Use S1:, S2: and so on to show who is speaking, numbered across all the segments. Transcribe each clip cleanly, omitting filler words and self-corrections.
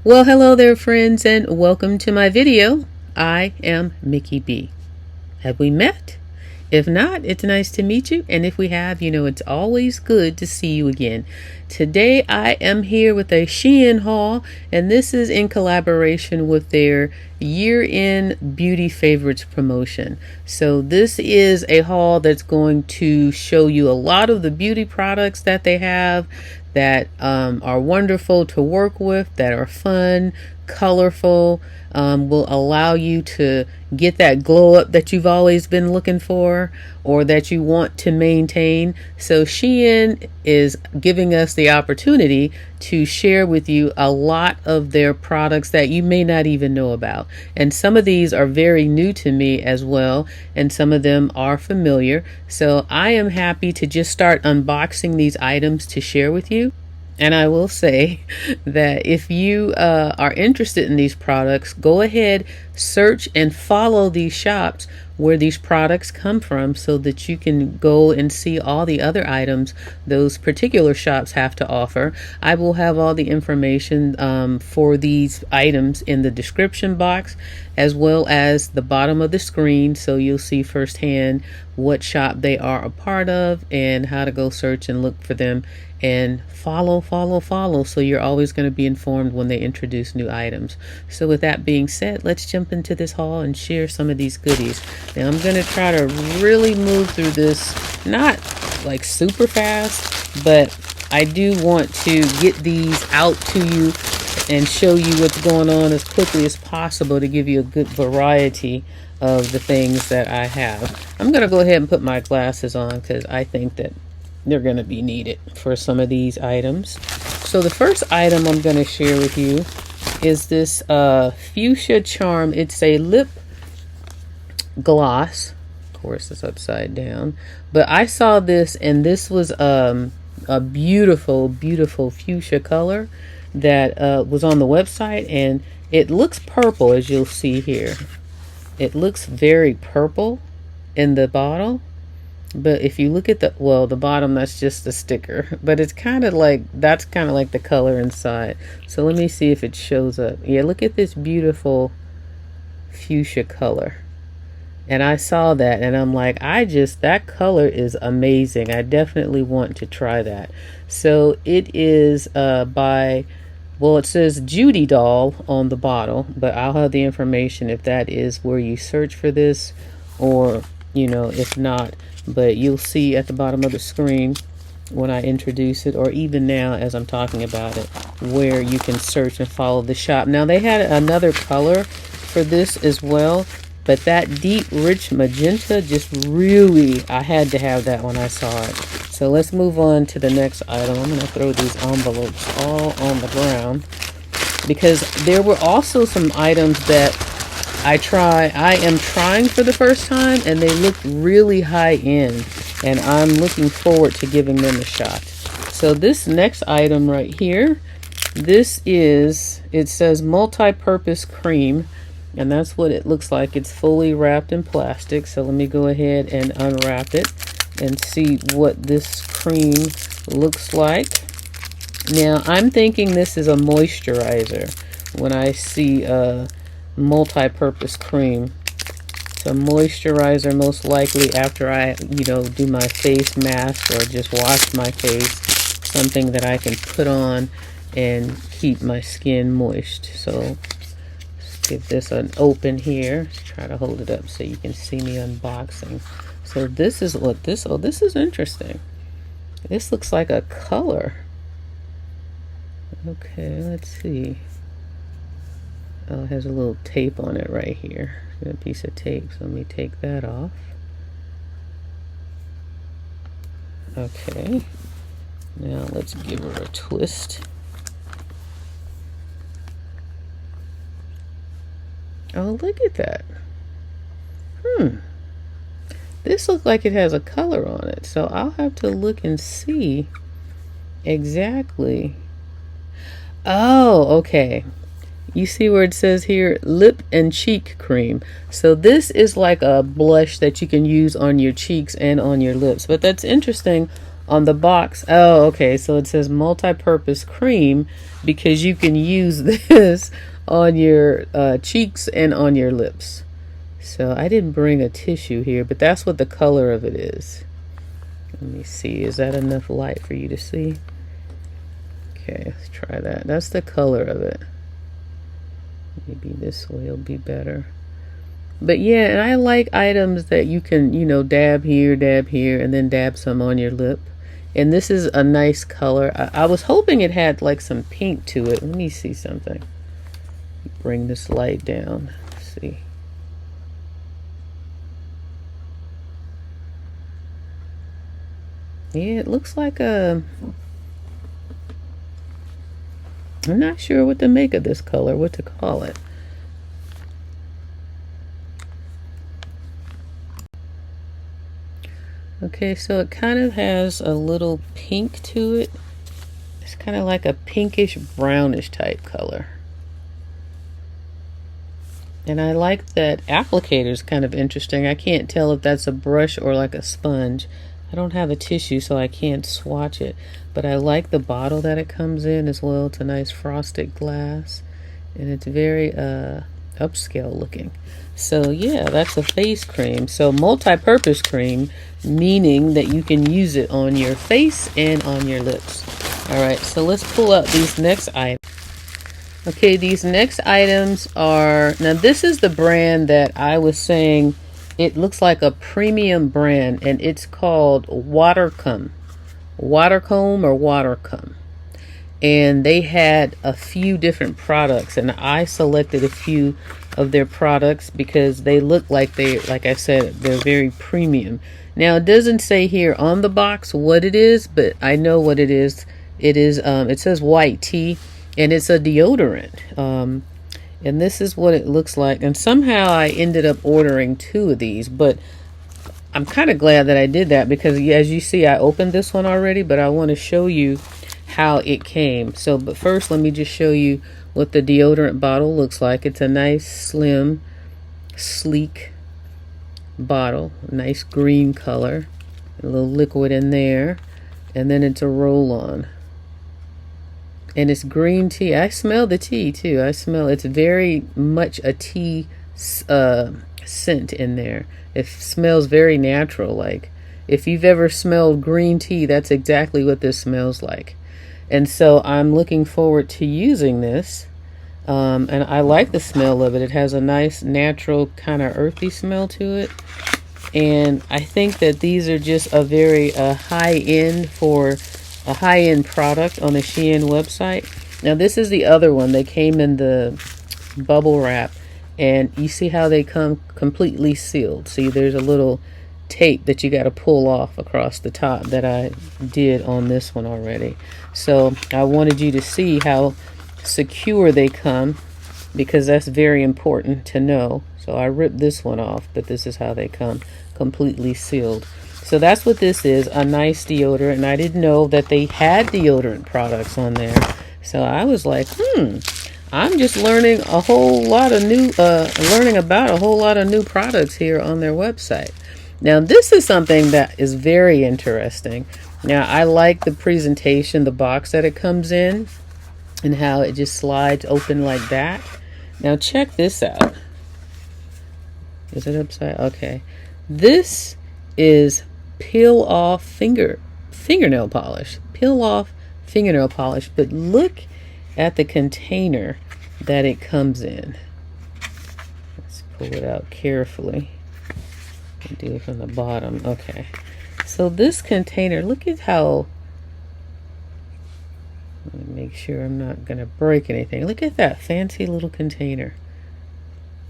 S1: Well, hello there, friends, and welcome to my video. I am Mickey B. Have we met? If not, it's nice to meet you, and if we have, you know it's always good to see you again. Today I am here with a Shein haul, and this is in collaboration with their year-end beauty favorites promotion. So this is a haul that's going to show you a lot of the beauty products that they have that are wonderful to work with, that are fun, colorful, will allow you to get that glow up that you've always been looking for or that you want to maintain. So Shein is giving us the opportunity to share with you a lot of their products that you may not even know about. And some of these are very new to me as well, and some of them are familiar. So I am happy to just start unboxing these items to share with you. And I will say that if you are interested in these products, go ahead, search and follow these shops where these products come from so that you can go and see all the other items those particular shops have to offer. I will have all the information for these items in the description box as well as the bottom of the screen, so you'll see firsthand what shop they are a part of and how to go search and look for them, and follow so you're always going to be informed when they introduce new items. So with that being said, let's jump into this haul and share some of these goodies. Now I'm going to try to really move through this, not like super fast, but I do want to get these out to you and show you what's going on as quickly as possible to give you a good variety of the things that I have. I'm going to go ahead and put my glasses on because I think that they're going to be needed for some of these items. So the first item I'm going to share with you is this Fuchsia Charm. It's a lip gloss. Of course, it's upside down. But I saw this, and this was a beautiful fuchsia color that was on the website, and it looks purple, as you'll see here. It looks very purple in the bottle. But if you look at the bottom, that's just a sticker. But it's kind of like, that's kind of like the color inside. So let me see if it shows up. Yeah, look at this beautiful fuchsia color. And I saw that and I'm like, that color is amazing. I definitely want to try that. So it is by, well, it says JUDYDOLL on the bottle, but I'll have the information if that is where you search for this, or, you know, if not. But you'll see at the bottom of the screen when I introduce it, or even now as I'm talking about it, where you can search and follow the shop. Now they had another color for this as well, but that deep rich magenta just really, I had to have that when I saw it. So let's move on to the next item. I'm going to throw these envelopes all on the ground because there were also some items that I am trying for the first time, and they look really high end, and I'm looking forward to giving them a shot. So this next item right here, this is, it says multi-purpose cream, and that's what it looks like. It's fully wrapped in plastic. So let me go ahead and unwrap it and see what this cream looks like. Now I'm thinking this is a moisturizer when I see multi-purpose cream. So moisturizer, most likely after I do my face mask or just wash my face, something that I can put on and keep my skin moist. So let's give this an open here. Let's try to hold it up so you can see me unboxing. So this is what this is interesting. This looks like a color. Okay, let's see. Oh, it has a little tape on it right here. A piece of tape. So let me take that off. Okay. Now let's give her a twist. Oh, look at that. This looks like it has a color on it. So I'll have to look and see exactly. Oh, okay. You see where it says here, lip and cheek cream. So this is like a blush that you can use on your cheeks and on your lips. But that's interesting on the box. Oh, okay. So it says multi-purpose cream because you can use this on your cheeks and on your lips. So I didn't bring a tissue here, but that's what the color of it is. Let me see. Is that enough light for you to see? Okay, let's try that. That's the color of it. Maybe this way will be better. But yeah, and I like items that you can, you know, dab here, and then dab some on your lip. And this is a nice color. I was hoping it had like some pink to it. Let me see something. Bring this light down. Let's see. Yeah, it looks like a... I'm not sure what to make of this color, what to call it. Okay, so it kind of has a little pink to it. It's kind of like a pinkish brownish type color. And I like that applicator is kind of interesting. I can't tell if that's a brush or like a sponge. I don't have a tissue, so I can't swatch it. But I like the bottle that it comes in as well. It's a nice frosted glass. And it's very upscale looking. So yeah, that's a face cream. So multi-purpose cream, meaning that you can use it on your face and on your lips. Alright, so let's pull out these next items. Okay, these next items are... Now this is the brand that I was saying... It looks like a premium brand, and it's called Watercomb. Watercomb or Watercomb. And they had a few different products, and I selected a few of their products because they look like like I said, they're very premium. Now, it doesn't say here on the box what it is, but I know what it is. It says white tea, and it's a deodorant. And this is what it looks like. And somehow I ended up ordering 2 of these, but I'm kind of glad that I did that because as you see, I opened this one already, but I want to show you how it came. So, but first let me just show you what the deodorant bottle looks like. It's a nice, slim, sleek bottle, nice green color, a little liquid in there, and then it's a roll-on. And it's green tea. I smell the tea too. I smell it's very much a tea scent in there. It smells very natural. Like if you've ever smelled green tea, that's exactly what this smells like. And so I'm looking forward to using this. And I like the smell of it. It has a nice natural kind of earthy smell to it. And I think that these are just a very high-end for a high-end product on the Shein website. Now this is the other one. They came in the bubble wrap, and you see how they come completely sealed. See, there's a little tape that you got to pull off across the top that I did on this one already. So I wanted you to see how secure they come because that's very important to know. So I ripped this one off, but this is how they come, completely sealed. So that's what this is, a nice deodorant. And I didn't know that they had deodorant products on there. So I was like, I'm just learning a whole lot of new, learning about a whole lot of new products here on their website. Now this is something that is very interesting. Now I like the presentation, the box that it comes in, and how it just slides open like that. Now check this out. Is it upside? Okay. This is peel off fingernail polish. Peel off fingernail polish. But look at the container that it comes in. Let's pull it out carefully. Do it from the bottom. Okay. So this container, look at how, let me make sure I'm not going to break anything. Look at that fancy little container.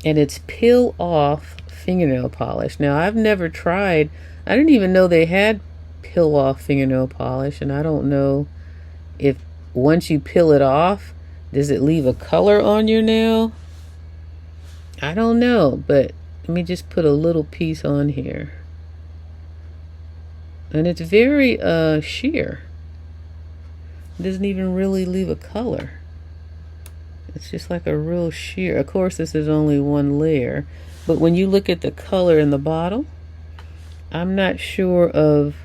S1: And it's peel off fingernail polish. Now I've never tried, I didn't even know they had peel off fingernail polish, and I don't know if once you peel it off, does it leave a color on your nail? I don't know, but let me just put a little piece on here. And it's very sheer. It doesn't even really leave a color. It's just like a real sheer. Of course, this is only one layer. But when you look at the color in the bottle, I'm not sure of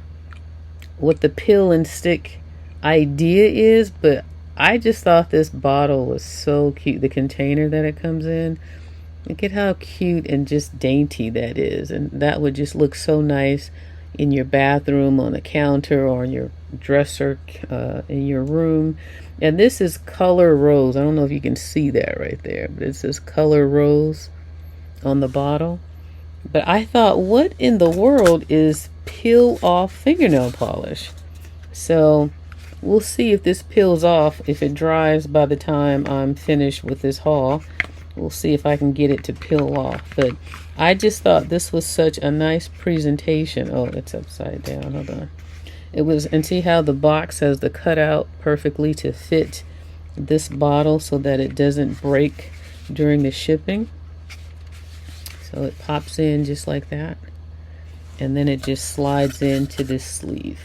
S1: what the peel and stick idea is, but I just thought this bottle was so cute. The container that it comes in, look at how cute and just dainty that is, and that would just look so nice in your bathroom, on the counter, or in your dresser in your room. And this is color rose. I don't know if you can see that right there, but it says color rose on the bottle. But I thought, what in the world is peel off fingernail polish? So we'll see if this peels off, if it dries by the time I'm finished with this haul. We'll see if I can get it to peel off. But I just thought this was such a nice presentation. Oh, it's upside down. Hold on. It was, and see how the box has the cutout perfectly to fit this bottle so that it doesn't break during the shipping. So it pops in just like that, and then it just slides into this sleeve.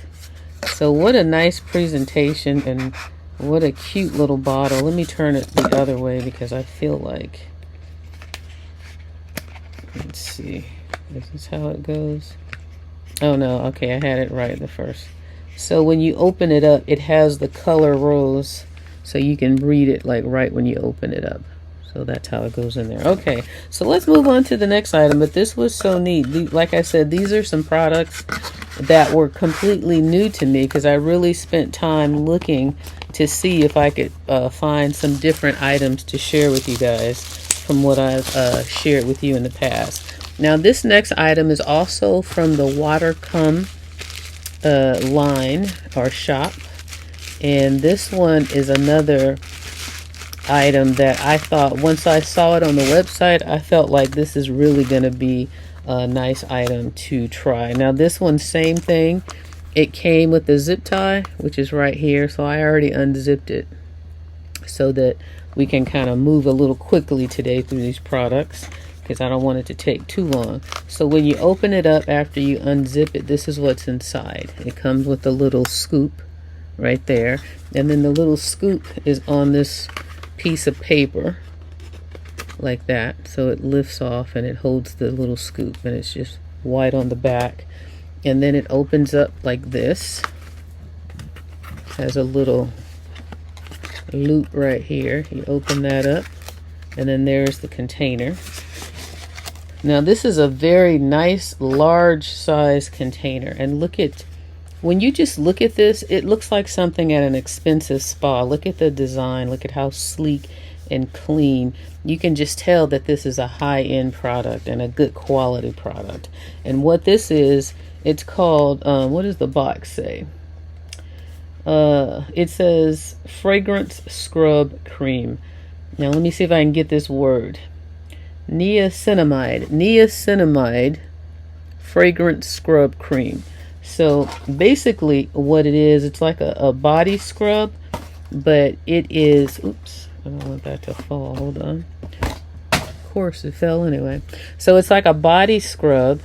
S1: So what a nice presentation, and what a cute little bottle. Let me turn it the other way because I feel like, let's see, is this how it goes? Oh no, okay, I had it right the first. So when you open it up, it has the color rose, so you can read it like right when you open it up. So that's how it goes in there. Okay, so let's move on to the next item. But this was so neat. Like I said, these are some products that were completely new to me because I really spent time looking to see if I could find some different items to share with you guys from what I've shared with you in the past. Now this next item is also from the Watercome line or shop, and this one is another item that I thought, once I saw it on the website, I felt like this is really going to be a nice item to try. Now this one, same thing, it came with the zip tie, which is right here, so I already unzipped it so that we can kind of move a little quickly today through these products because I don't want it to take too long. So when you open it up after you unzip it, this is what's inside. It comes with a little scoop right there, and then the little scoop is on this piece of paper like that, so it lifts off and it holds the little scoop, and it's just white on the back. And then it opens up like this, has a little loop right here. You open that up, and then there's the container. Now this is a very nice large size container, and look at, when you just look at this, it looks like something at an expensive spa. Look at the design, look at how sleek and clean. You can just tell that this is a high-end product and a good quality product. And what this is, it's called, what does the box say? It says Fragrance Scrub Cream. Now let me see if I can get this word. Niacinamide Fragrance Scrub Cream. So basically what it is, it's like a body scrub, but it is, oops, I don't want that to fall, hold on. Of course it fell anyway. So it's like a body scrub.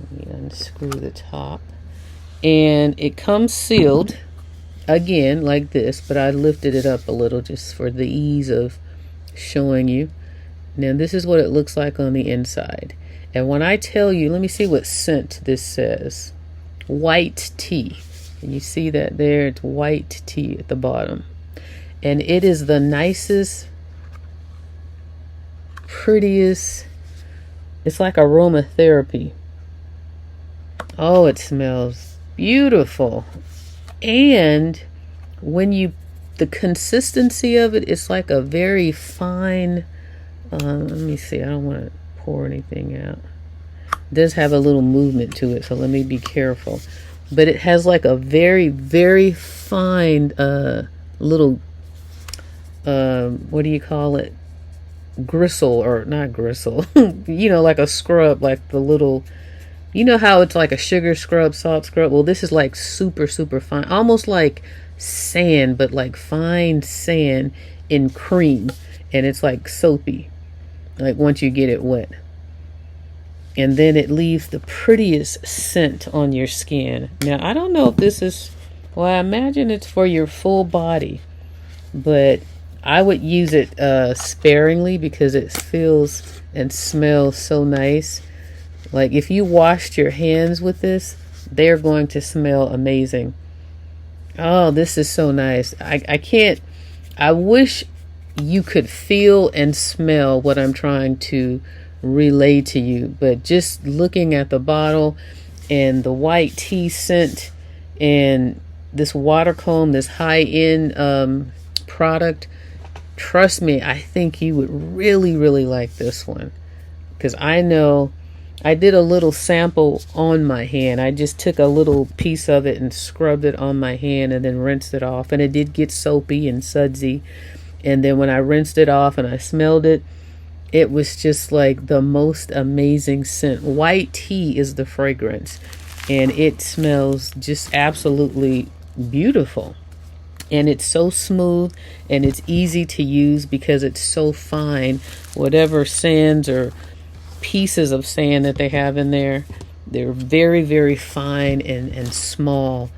S1: Let me unscrew the top. And it comes sealed, again, like this, but I lifted it up a little just for the ease of showing you. Now this is what it looks like on the inside. And when I tell you, let me see what scent this says. White tea. And you see that there? It's white tea at the bottom. And it is the nicest, prettiest, it's like aromatherapy. Oh, it smells beautiful. And when you, the consistency of it, it's like a very fine, let me see, I don't want to pour anything out. It does have a little movement to it, so let me be careful. But it has like a very, very fine little, what do you call it? Gristle, or not gristle, you know, like a scrub, like the little, you know how it's like a sugar scrub, salt scrub? Well, this is like super, super fine, almost like sand, but like fine sand in cream. And it's like soapy, like once you get it wet. And then it leaves the prettiest scent on your skin. Now, I don't know if this is, well, I imagine it's for your full body, but I would use it sparingly because it feels and smells so nice. Like if you washed your hands with this, they're going to smell amazing. Oh, this is so nice. I can't, I wish you could feel and smell what I'm trying to relay to you, but just looking at the bottle and the white tea scent and this water comb, this high-end product, trust me, I think you would really, really like this one. Because I know I did a little sample on my hand. I just took a little piece of it and scrubbed it on my hand and then rinsed it off. And it did get soapy and sudsy. And then when I rinsed it off and I smelled it, it was just like the most amazing scent. White tea is the fragrance. And it smells just absolutely beautiful. And it's so smooth and it's easy to use because it's so fine. Whatever sands or pieces of sand that they have in there, they're very, very fine and small,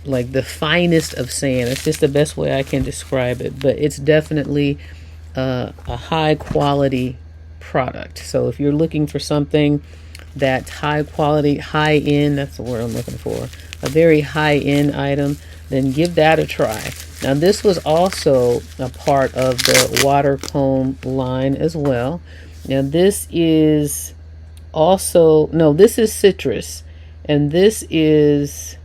S1: like the finest of sand. It's just the best way I can describe it, but it's definitely a high quality product. So if you're looking for something that's high quality, high end, that's the word I'm looking for, a very high end item, then give that a try. Now this was also a part of the water comb line as well. Now this is also, no, this is citrus, and this is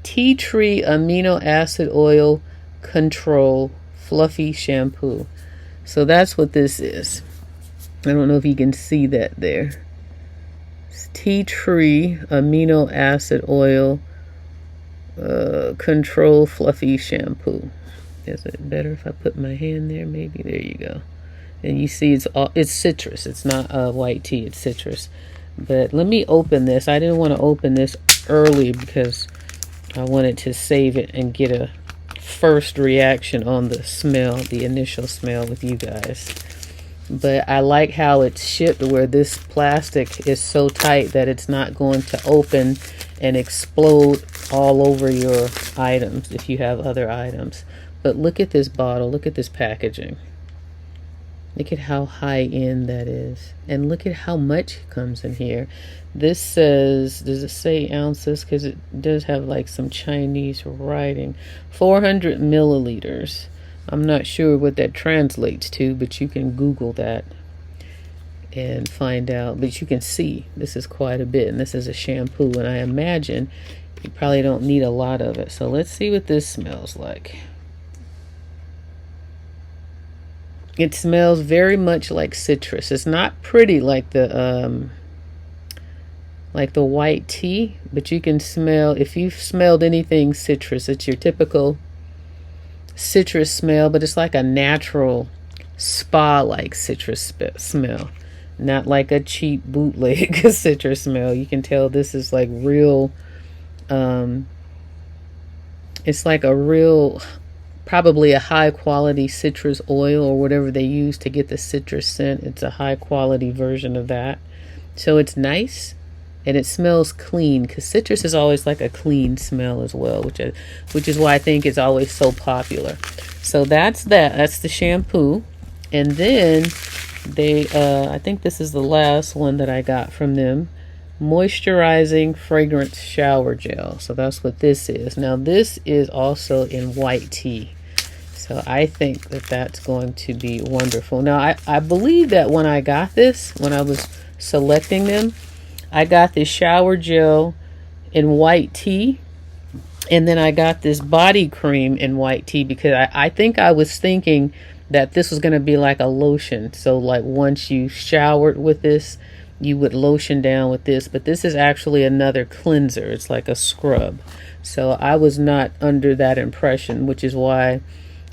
S1: tea tree amino acid oil control fluffy shampoo. So that's what this is. I don't know if you can see that there. It's tea tree amino acid oil control fluffy shampoo. Is it better if I put my hand there? Maybe. There you go. And you see it's citrus. It's not white tea, it's citrus. But let me open this. I didn't want to open this early because I wanted to save it and get a first reaction on the smell, the initial smell with you guys. But I like how it's shipped where this plastic is so tight that it's not going to open and explode all over your items if you have other items. But look at this bottle. Look at this packaging. Look at how high end that is. And look at how much comes in here. This says, does it say ounces? Because it does have like some Chinese writing. 400 milliliters. I'm not sure what that translates to, but you can Google that and find out. But you can see this is quite a bit. And this is a shampoo. And I imagine you probably don't need a lot of it. So let's see what this smells like. It smells very much like citrus. It's not pretty like the white tea, but you can smell, if you've smelled anything citrus, it's your typical citrus smell, but it's like a natural spa-like citrus smell, not like a cheap bootleg citrus smell. You can tell this is like real, it's like a real, probably a high quality citrus oil or whatever they use to get the citrus scent. It's a high quality version of that. So it's nice and it smells clean, because citrus is always like a clean smell as well, which is why I think it's always so popular. So that's that. That's the shampoo. And then they I think this is the last one that I got from them. Moisturizing fragrance shower gel. So that's what this is. Now this is also in white tea, so I think that that's going to be wonderful. Now I believe that when I got this, when I was selecting them, I got this shower gel in white tea, and then I got this body cream in white tea, because I think I was thinking that this was going to be like a lotion. So like once you showered with this, you would lotion down with this, but this is actually another cleanser. It's like a scrub. So I was not under that impression, which is why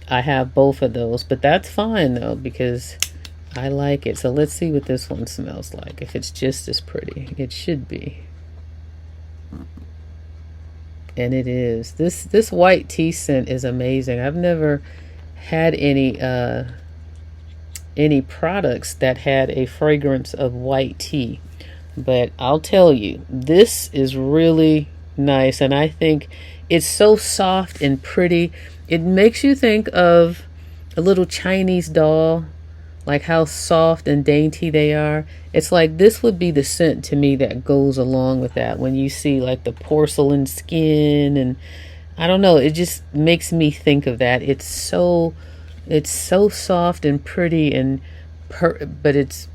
S1: I have both of those. But that's fine though, because I like it. So let's see what this one smells like. If it's just as pretty, it should be. And it is. This white tea scent is amazing. I've never had any products that had a fragrance of white tea, but I'll tell you, this is really nice. And I think it's so soft and pretty. It makes you think of a little Chinese doll, like how soft and dainty they are. It's like this would be the scent to me that goes along with that. When you see like the porcelain skin, and I don't know, it just makes me think of that. It's so soft and pretty, and but it's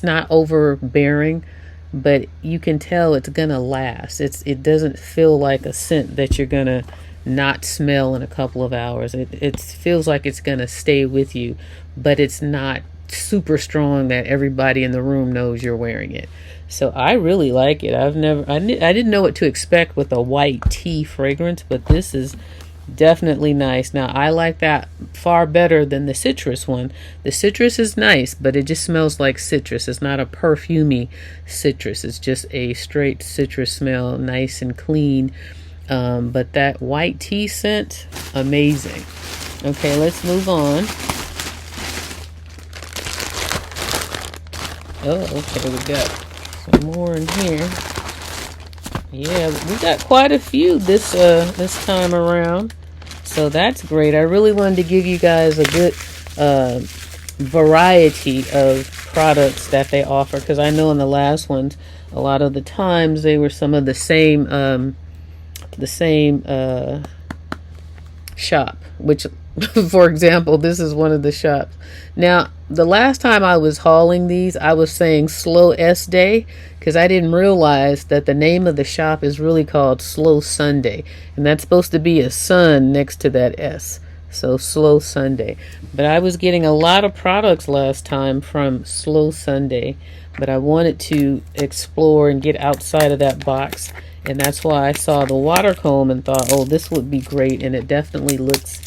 S1: not overbearing, but you can tell it's gonna last. It doesn't feel like a scent that you're gonna not smell in a couple of hours. It feels like it's gonna stay with you, but it's not super strong that everybody in the room knows you're wearing it. So I really like it. I didn't know what to expect with a white tea fragrance, but this is definitely nice. Now I like that far better than the citrus one. The citrus is nice, but it just smells like citrus. It's not a perfumey citrus. It's just a straight citrus smell, nice and clean. But that white tea scent, amazing. Okay, let's move on. Oh, okay, we got some more in here. Yeah, we got quite a few this time around, so that's great. I really wanted to give you guys a good variety of products that they offer, because I know in the last ones, a lot of the times they were some of the same shop, which for example, this is one of the shops. Now, the last time I was hauling these, I was saying Slow S Day, because I didn't realize that the name of the shop is really called Slow Sunday, and that's supposed to be a sun next to that S. So Slow Sunday. But I was getting a lot of products last time from Slow Sunday, but I wanted to explore and get outside of that box, and that's why I saw the water comb and thought, oh, this would be great, and it definitely looks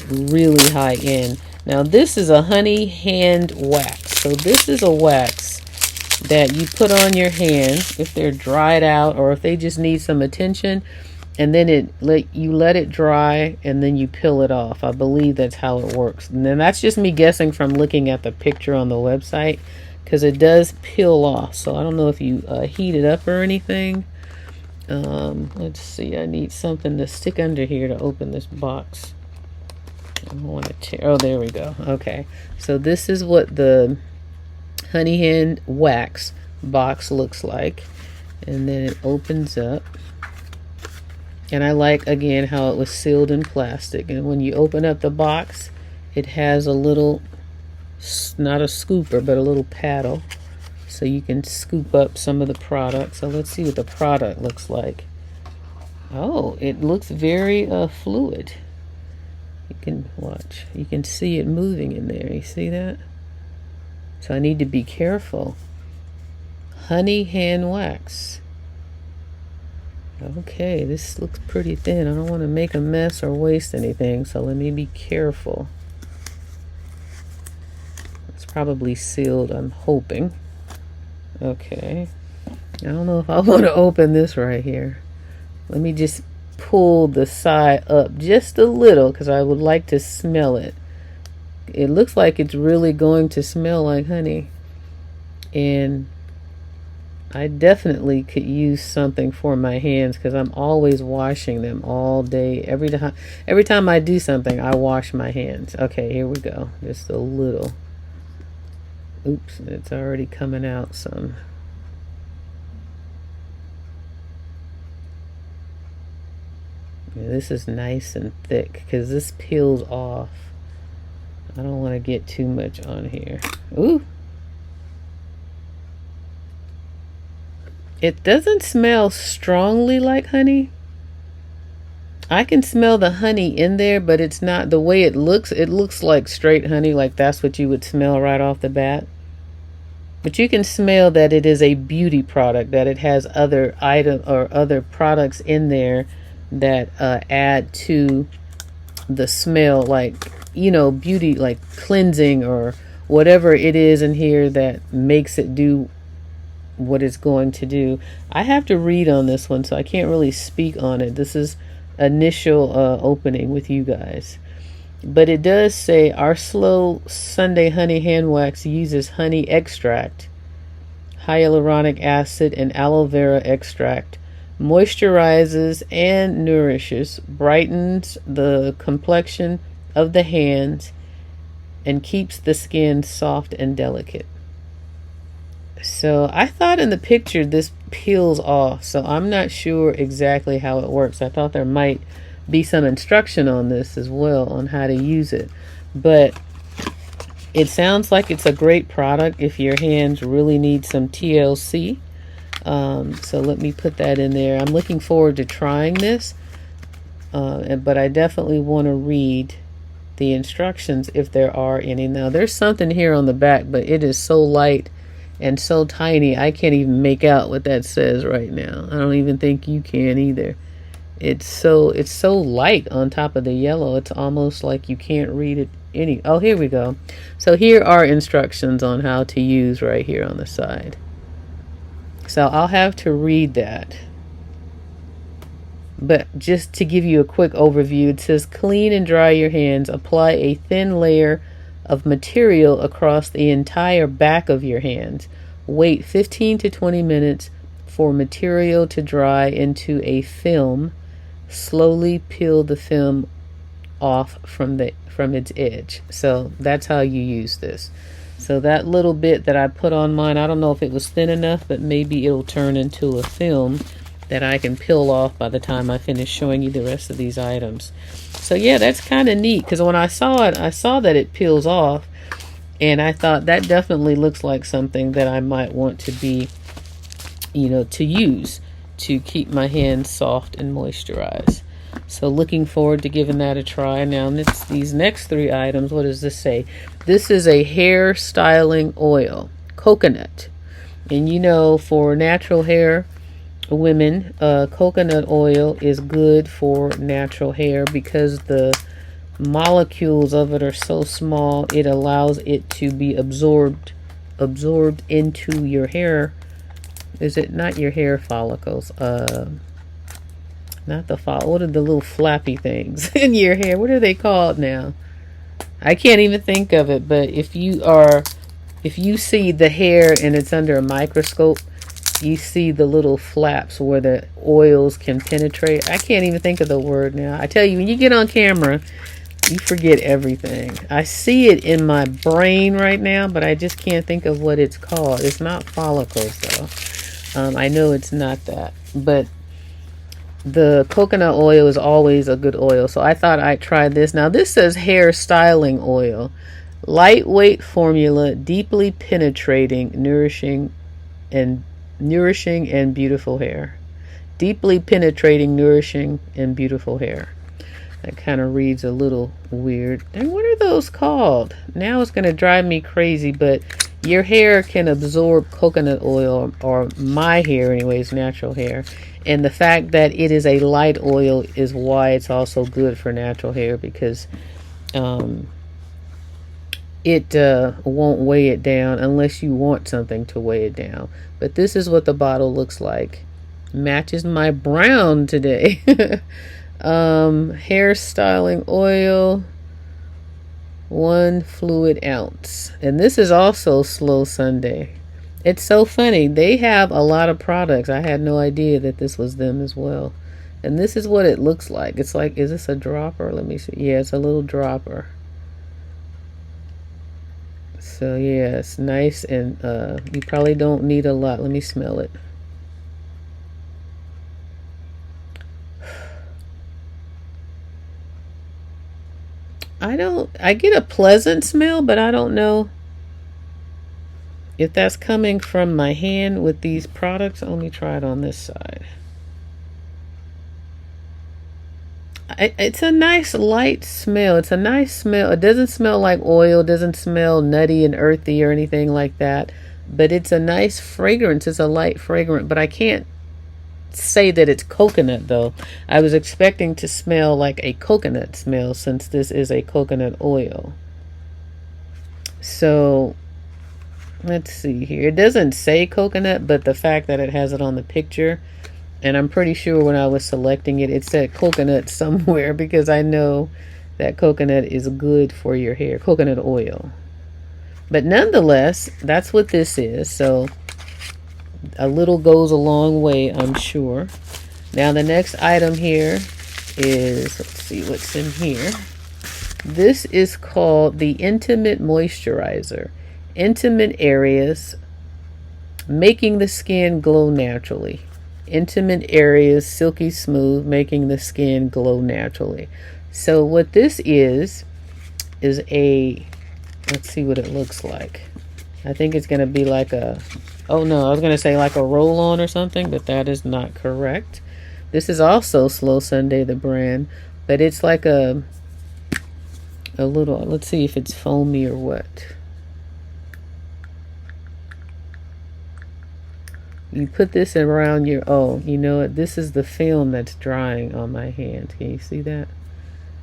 S1: really high end. Now this is a honey hand wax. So this is a wax that you put on your hands if they're dried out or if they just need some attention, and then you let it dry and then you peel it off. I believe that's how it works. And then that's just me guessing from looking at the picture on the website, because it does peel off. So I don't know if you heat it up or anything. Let's see, I need something to stick under here to open this box. I don't want to tear. Oh, there we go. Okay, so this is what the honey hand wax box looks like, and then it opens up, and I like again how it was sealed in plastic, and when you open up the box, it has a little, not a scooper, but a little paddle, so you can scoop up some of the product. So let's see what the product looks like. Oh, it looks very fluid. You can watch. You can see it moving in there. You see that? So I need to be careful. Honey hand wax. Okay, this looks pretty thin. I don't want to make a mess or waste anything, so let me be careful. It's probably sealed, I'm hoping. Okay. I don't know if I want to open this right here. Let me just pull the side up just a little, because I would like to smell it. It looks like it's really going to smell like honey, and I definitely could use something for my hands, because I'm always washing them all day. Every time I do something, I wash my hands. Okay, here we go. Just a little. Oops, it's already coming out some. Yeah, this is nice and thick, because this peels off. I don't want to get too much on here. Ooh. It doesn't smell strongly like honey. I can smell the honey in there, but it's not the way it looks. It looks like straight honey, like that's what you would smell right off the bat. But you can smell that it is a beauty product, that it has other item or other products in there that add to the smell, like, you know, beauty, like cleansing or whatever it is in here that makes it do what it's going to do. I have to read on this one, so I can't really speak on it. This is initial opening with you guys, but it does say our Slow Sunday honey hand wax uses honey extract, hyaluronic acid, and aloe vera extract, moisturizes and nourishes, brightens the complexion of the hands, and keeps the skin soft and delicate. So I thought in the picture this peels off, so I'm not sure exactly how it works. I thought there might be some instruction on this as well on how to use it, but it sounds like it's a great product if your hands really need some TLC. So let me put that in there. I'm looking forward to trying this, but I definitely want to read the instructions if there are any. Now there's something here on the back, but it is so light and so tiny I can't even make out what that says right now. I don't even think you can either. It's so light on top of the yellow, it's almost like you can't read it any. Oh, here we go. So here are instructions on how to use right here on the side. So I'll have to read that. But just to give you a quick overview, it says clean and dry your hands. Apply a thin layer of material across the entire back of your hands. Wait 15 to 20 minutes for material to dry into a film. Slowly peel the film off from its edge. So that's how you use this. So that little bit that I put on mine, I don't know if it was thin enough, but maybe it'll turn into a film that I can peel off by the time I finish showing you the rest of these items. So yeah, that's kind of neat, because when I saw it, I saw that it peels off, and I thought that definitely looks like something that I might want to be, to use to keep my hands soft and moisturized. So looking forward to giving that a try. Now these next three items, what does this say? This is a hair styling oil, coconut. And for natural hair, women, coconut oil is good for natural hair because the molecules of it are so small, it allows it to be absorbed into your hair. Is it not your hair follicles? Not the what are the little flappy things in your hair? What are they called now? I can't even think of it. But if you see the hair and it's under a microscope, you see the little flaps where the oils can penetrate. I can't even think of the word now. I tell you, when you get on camera, you forget everything. I see it in my brain right now, but I just can't think of what it's called. It's not follicles though. I know it's not that, but the coconut oil is always a good oil, so I thought I'd try this. Now this says hair styling oil, lightweight formula, deeply penetrating, nourishing and beautiful hair. Deeply penetrating, nourishing and beautiful hair. That kind of reads a little weird. And what are those called? Now it's going to drive me crazy, but your hair can absorb coconut oil, or my hair anyways, natural hair. And the fact that it is a light oil is why it's also good for natural hair, because it won't weigh it down unless you want something to weigh it down. But this is what the bottle looks like. Matches my brown today. Hair styling oil, 1 fluid ounce. And this is also Slow Sunday. It's so funny. They have a lot of products. I had no idea that this was them as well. And this is what it looks like. It's like, is this a dropper? Let me see. Yeah, it's a little dropper. So yeah, it's nice, and you probably don't need a lot. Let me smell it. I get a pleasant smell, but I don't know if that's coming from my hand with these products. Let me try it on this side. It's a nice light smell. It's a nice smell. It doesn't smell like oil. It doesn't smell nutty and earthy or anything like that. But it's a nice fragrance. It's a light fragrance. But I can't say that it's coconut though. I was expecting to smell like a coconut smell since this is a coconut oil. So let's see here. It doesn't say coconut, but the fact that it has it on the picture, and I'm pretty sure when I was selecting it, it said coconut somewhere, because I know that coconut is good for your hair, coconut oil. But nonetheless, that's what this is. So a little goes a long way, I'm sure. Now the next item here is, let's see what's in here. This is called the Intimate Moisturizer. Intimate areas, making the skin glow naturally. Intimate areas, silky smooth, making the skin glow naturally. So what this is a, let's see what it looks like. I think it's going to be like a, oh no, I was going to say like a roll-on or something, but that is not correct. This is also Slow Sunday, the brand, but it's like a little, let's see if it's foamy or what. You put this around your, oh, you know what? This is the film that's drying on my hand. Can you see that?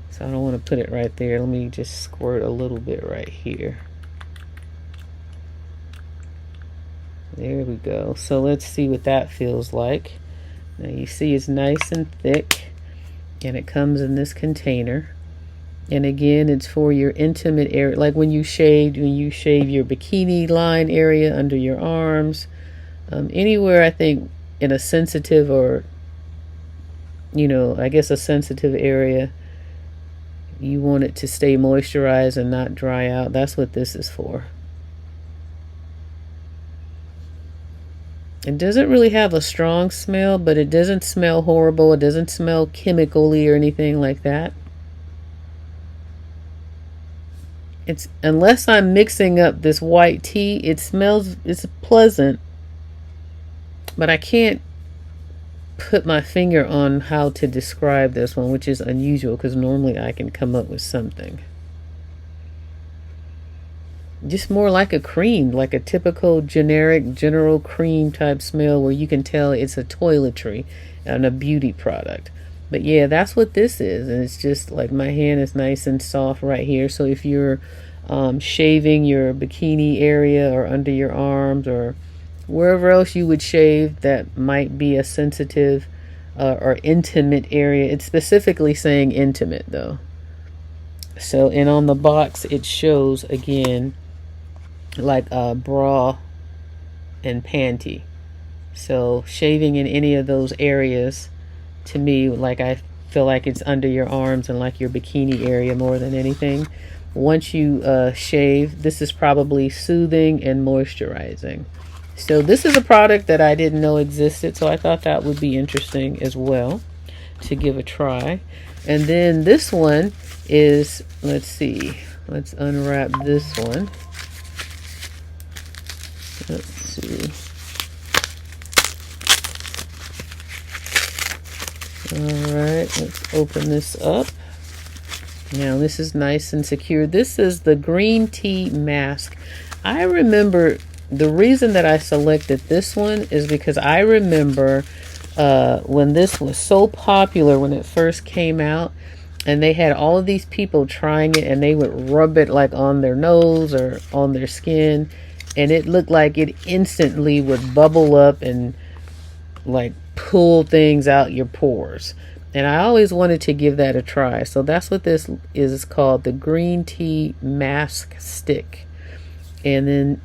S1: So I don't want to put it right there. Let me just squirt a little bit right here. There we go. So let's see what that feels like. Now you see it's nice and thick, and it comes in this container. And again, it's for your intimate area, like when you shave your bikini line area under your arms. Anywhere, I think, in a sensitive or, you know, I guess a sensitive area, you want it to stay moisturized and not dry out. That's what this is for. It doesn't really have a strong smell, but it doesn't smell horrible. It doesn't smell chemically or anything like that. It's, unless I'm mixing up this white tea, it smells, it's pleasant. But I can't put my finger on how to describe this one, which is unusual because normally I can come up with something. Just more like a cream, like a typical generic general cream type smell where you can tell it's a toiletry and a beauty product. But yeah, that's what this is. And it's just like my hand is nice and soft right here. So if you're shaving your bikini area or under your arms or wherever else you would shave that might be a sensitive or intimate area. It's specifically saying intimate though. So, and on the box it shows again like a bra and panty. So shaving in any of those areas, to me, like I feel like it's under your arms and like your bikini area more than anything. Once you shave, this is probably soothing and moisturizing. So this is a product that I didn't know existed, so I thought that would be interesting as well to give a try. And then this one is, let's see, let's unwrap this one. Let's see. All right, let's open this up. Now this is nice and secure. This is the green tea mask. I remember the reason that I selected this one is because I remember when this was so popular when it first came out, and they had all of these people trying it and they would rub it like on their nose or on their skin, and it looked like it instantly would bubble up and like pull things out your pores. And I always wanted to give that a try. So that's what this is. It's called the green tea mask stick. And then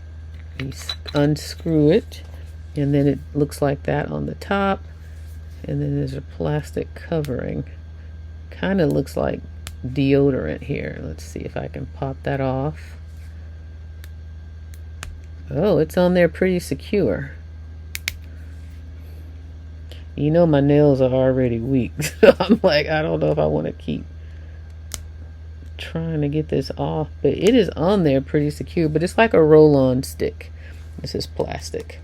S1: you unscrew it, and then it looks like that on the top, and then there's a plastic covering. Kind of looks like deodorant here. Let's see if I can pop that off. Oh, it's on there pretty secure. You know, my nails are already weak, so I'm like, I don't know if I want to keep trying to get this off, but it is on there pretty secure. But it's like a roll-on stick. This is plastic,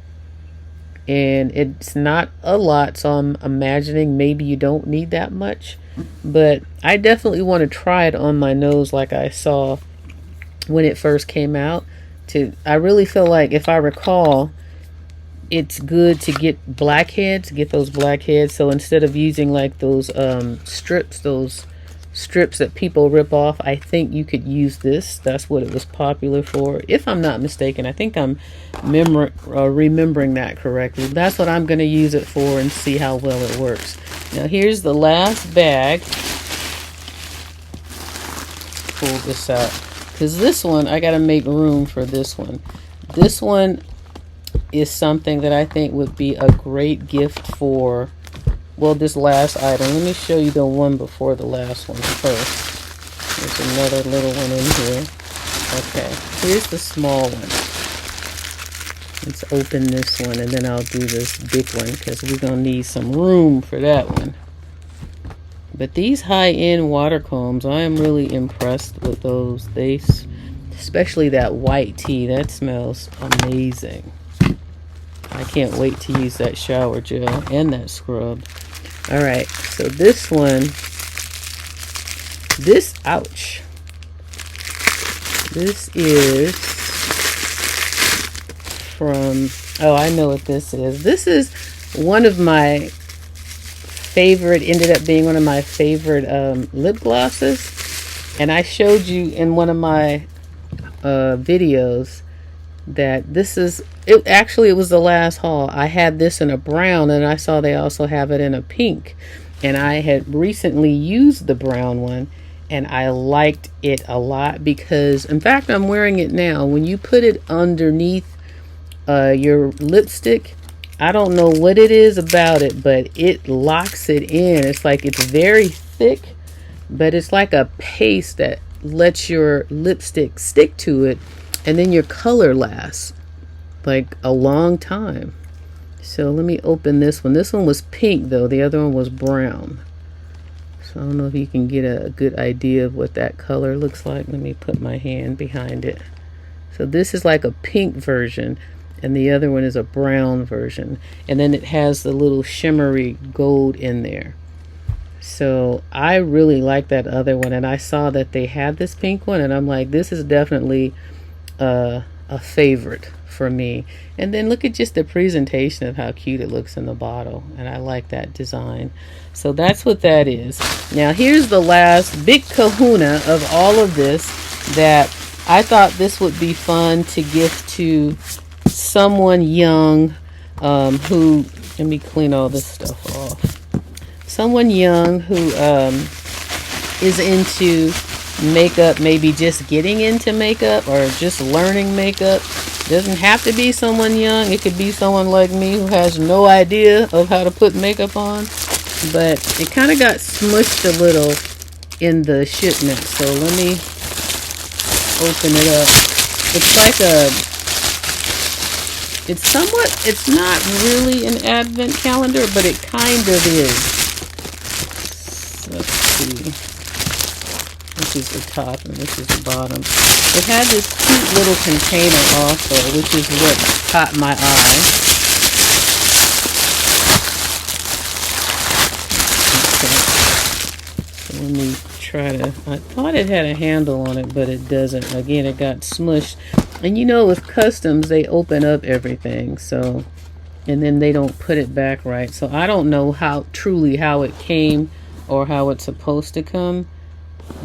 S1: and it's not a lot, so I'm imagining maybe you don't need that much, but I definitely want to try it on my nose like I saw when it first came out. I really feel like, if I recall, it's good to get blackheads, those blackheads. So instead of using like those strips that people rip off, I think you could use this. That's what it was popular for, if I'm not mistaken. I think I'm remembering that correctly. That's what I'm going to use it for and see how well it works. Now here's the last bag. Pull this out, because this one, I got to make room for this one. This one is something that I think would be a great gift for, well, this last item. Let me show you the one before the last one first. There's another little one in here. Okay, here's the small one. Let's open this one, and then I'll do this big one because we're going to need some room for that one. But these high-end water combs, I am really impressed with those. They, especially that white tea, that smells amazing. I can't wait to use that shower gel and that scrub. All right, so this one, ouch. This is from, oh, I know what this is. This is one of my favorite, ended up being one of my favorite lip glosses. And I showed you in one of my videos that this is, it actually, it was the last haul. I had this in a brown, and I saw they also have it in a pink. And I had recently used the brown one, and I liked it a lot because, in fact, I'm wearing it now. When you put it underneath your lipstick, I don't know what it is about it, but it locks it in. It's like it's very thick, but it's like a paste that lets your lipstick stick to it, and then your color lasts like a long time. So let me open this one. This one was pink though, the other one was brown. So I don't know if you can get a good idea of what that color looks like. Let me put my hand behind it. So this is like a pink version, and the other one is a brown version, and then it has the little shimmery gold in there. So I really like that other one, and I saw that they had this pink one, and I'm like, this is definitely a favorite for me. And then look at just the presentation of how cute it looks in the bottle, and I like that design. So that's what that is. Now here's the last big kahuna of all of this, that I thought this would be fun to gift to someone young who, let me clean all this stuff off. Someone young who is into makeup, maybe just getting into makeup or just learning makeup. Doesn't have to be someone young. It could be someone like me who has no idea of how to put makeup on. But it kind of got smushed a little in the shipment. So let me open it up. It's like a, it's somewhat, it's not really an advent calendar, but it kind of is. Let's see. This is the top and this is the bottom. It had this cute little container also, which is what caught my eye. Okay. So let me try to, I thought it had a handle on it, but it doesn't. Again, it got smushed. And you know, with customs, they open up everything, so, and then they don't put it back right. So I don't know how truly how it came or how it's supposed to come,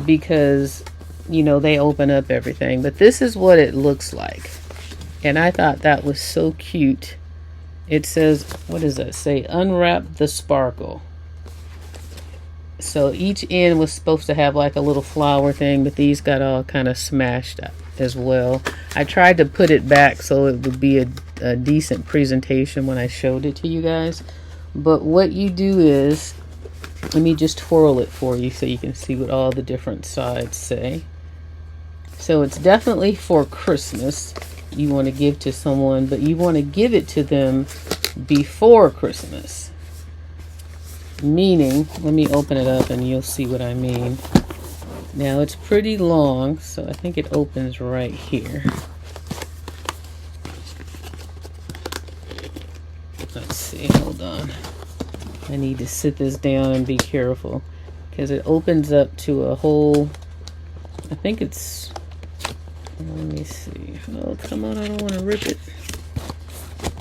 S1: because, you know, they open up everything. But this is what it looks like, and I thought that was so cute. It says, what does that say? Unwrap the sparkle. So each end was supposed to have like a little flower thing, but these got all kind of smashed up as well. I tried to put it back so it would be a decent presentation when I showed it to you guys. But what you do is, let me just twirl it for you so you can see what all the different sides say. So it's definitely for Christmas. You want to give to someone, but you want to give it to them before Christmas. Meaning, let me open it up and you'll see what I mean. Now it's pretty long, so I think it opens right here. Let's see, hold on. I need to sit this down and be careful, because it opens up to a whole, I think it's, let me see. Oh, come on, I don't want to rip it.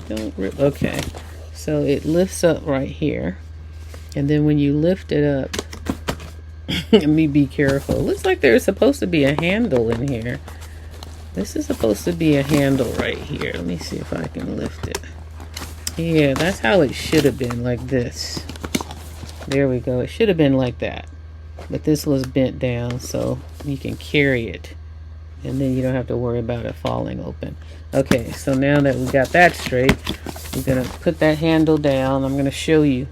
S1: Don't rip. Okay, so it lifts up right here, and then when you lift it up, let me be careful. It looks like there's supposed to be a handle in here. This is supposed to be a handle right here. Let me see if I can lift it. Yeah, that's how it should have been, like this. There we go. It should have been like that. But this was bent down so you can carry it, and then you don't have to worry about it falling open. Okay, so now that we got that straight, we're going to put that handle down. I'm going to show you.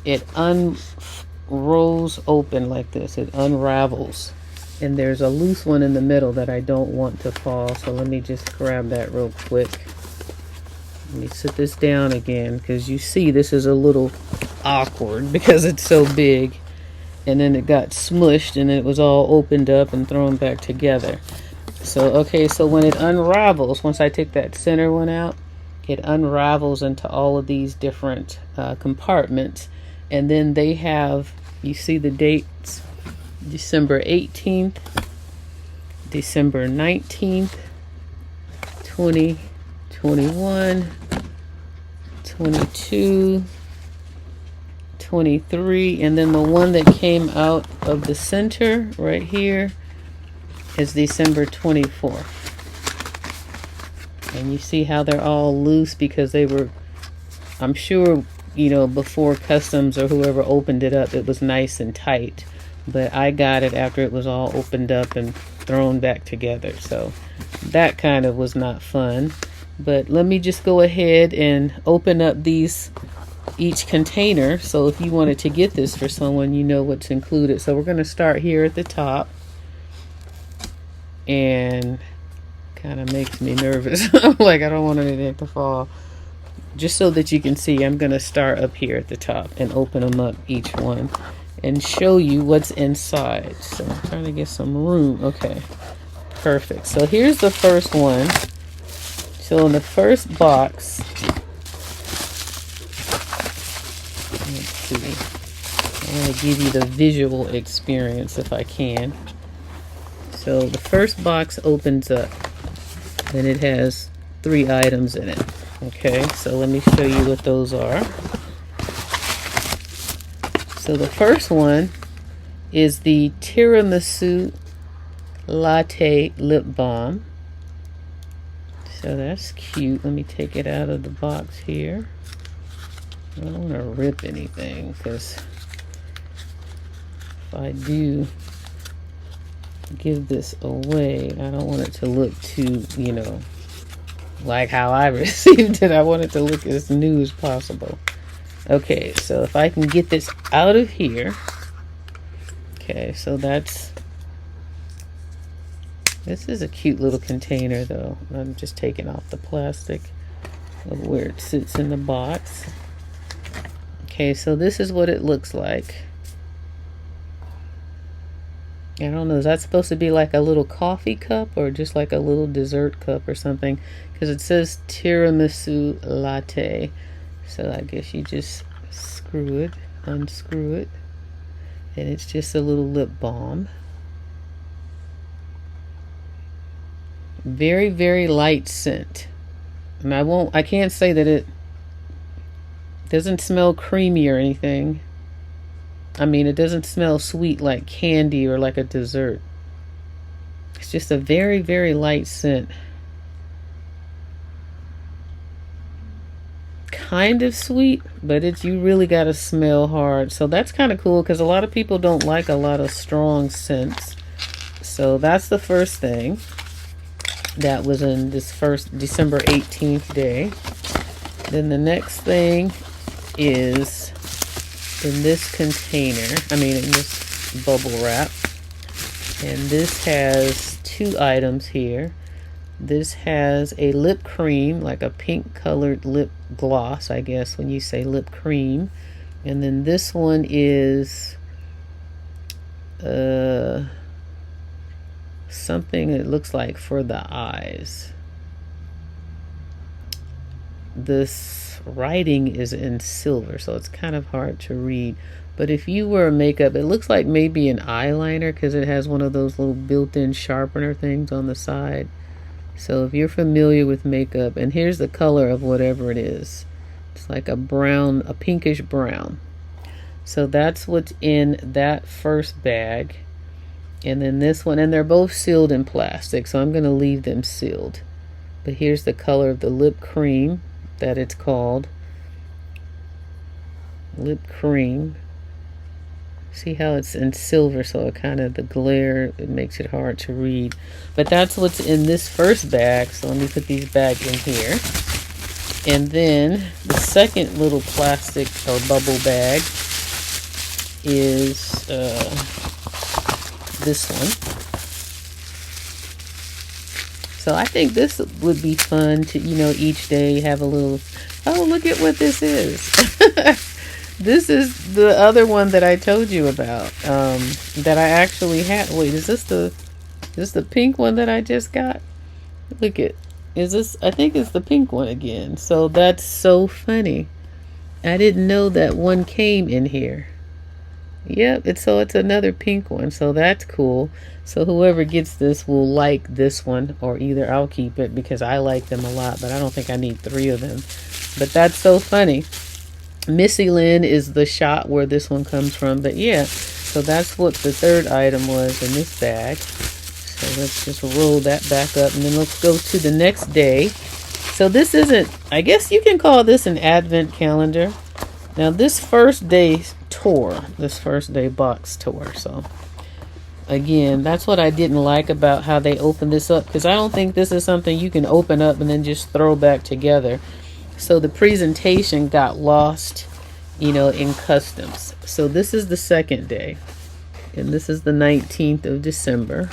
S1: It unrolls open like this. It unravels. And there's a loose one in the middle that I don't want to fall. So let me just grab that real quick. Let me sit this down again, because you see this is a little awkward because it's so big. And then it got smushed and it was all opened up and thrown back together. So, okay, so when it unravels, once I take that center one out, it unravels into all of these different compartments. And then they have, you see the dates, December 18th, December 19th, 20, 21, 22, 23, and then the one that came out of the center right here is December 24th. And you see how they're all loose because they were, I'm sure, you know, before customs or whoever opened it up, it was nice and tight. But I got it after it was all opened up and thrown back together. So that kind of was not fun. But let me just go ahead and open up these, each container. So if you wanted to get this for someone, you know what's included. So we're going to start here at the top. And kind of makes me nervous. I'm like, I don't want anything to fall. Just so that you can see, I'm going to start up here at the top and open them up, each one, and show you what's inside. So I'm trying to get some room. Okay, perfect. So here's the first one. So in the first box, let's see, I want to give you the visual experience if I can. So the first box opens up and it has 3 items in it. Okay, so let me show you what those are. So the first one is the Tiramisu Latte Lip Balm. So that's cute. Let me take it out of the box here. I don't want to rip anything, because if I do give this away, I don't want it to look too, you know, like how I received it. I want it to look as new as possible. Okay, so if I can get this out of here. Okay, so that's, this is a cute little container though. I'm just taking off the plastic of where it sits in the box. Okay, so this is what it looks like. I don't know, is that supposed to be like a little coffee cup or just like a little dessert cup or something? Because it says tiramisu latte. So I guess you just screw it, unscrew it, and it's just a little lip balm. Very, very light scent. And I can't say that it doesn't smell creamy or anything. I mean, it doesn't smell sweet like candy or like a dessert. It's just a very, very light scent. Kind of sweet, but it's, you really got to smell hard. So that's kind of cool because a lot of people don't like a lot of strong scents. So that's the first thing that was in this first December 18th day. Then the next thing is in this container, in this bubble wrap, and this has 2 items here. This has a lip cream, like a pink colored lip gloss, I guess when you say lip cream. And then this one is something that looks like for the eyes. This writing is in silver, so it's kind of hard to read. But if you wear makeup, it looks like maybe an eyeliner because it has one of those little built-in sharpener things on the side. So if you're familiar with makeup, and here's the color of whatever it is. It's like a brown, a pinkish brown. So that's what's in that first bag. And then this one, and they're both sealed in plastic, so I'm going to leave them sealed. But here's the color of the lip cream that it's called. Lip cream. See how it's in silver, so it kind of, the glare, it makes it hard to read. But that's what's in this first bag, so let me put these back in here. And then the second little plastic or bubble bag is this one. So I think this would be fun to, you know, each day have a little, oh, look at what this is. This is the other one that I told you about, that I actually had. Wait, is this the pink one that I just got? Look at, is this, I think it's the pink one again. So that's so funny. I didn't know that one came in here. Yep, it's another pink one, so that's cool. So whoever gets this will like this one, or either I'll keep it because I like them a lot, but I don't think I need 3 of them. But that's so funny. Misslyn is the shot where this one comes from, but yeah, so that's what the third item was in this bag. So let's just roll that back up, and then let's go to the next day. So this isn't, I guess you can call this an advent calendar. Now this first day tour, this first day box tour, so again, that's what I didn't like about how they opened this up, because I don't think this is something you can open up and then just throw back together. So the presentation got lost, you know, in customs. So this is the second day, and this is the 19th of December.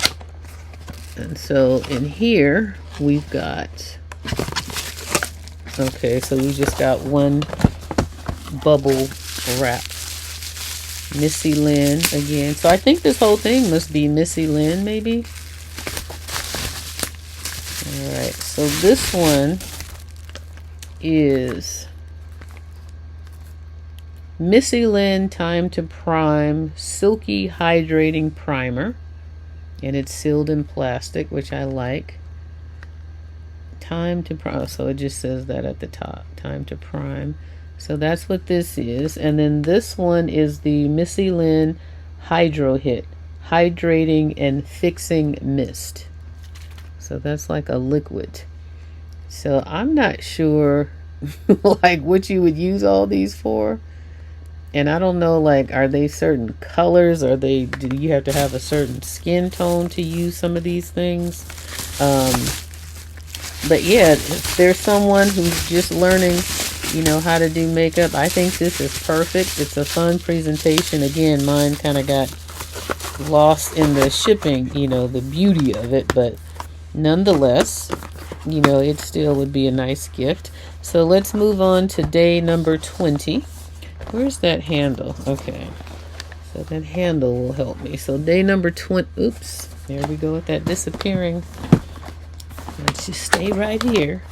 S1: And so in here we've got, okay, so we just got one bubble wrap. Misslyn again. So I think this whole thing must be Misslyn, maybe. Alright, so this one is Misslyn Time to Prime Silky Hydrating Primer. And it's sealed in plastic, which I like. Time to prime. So it just says that at the top. Time to prime. So that's what this is. And then this one is the Misslyn Hydro Hit Hydrating and Fixing Mist. So that's like a liquid. So I'm not sure like what you would use all these for. And I don't know, like, are they certain colors? Or do you have to have a certain skin tone to use some of these things? But yeah, if there's someone who's just learning, you know, how to do makeup, I think this is perfect. It's a fun presentation. Again, mine kind of got lost in the shipping, you know, the beauty of it. But nonetheless, you know, it still would be a nice gift. So let's move on to day number 20. Where's that handle? Okay, so that handle will help me. So day number 20, oops, there we go with that disappearing. Let's just stay right here.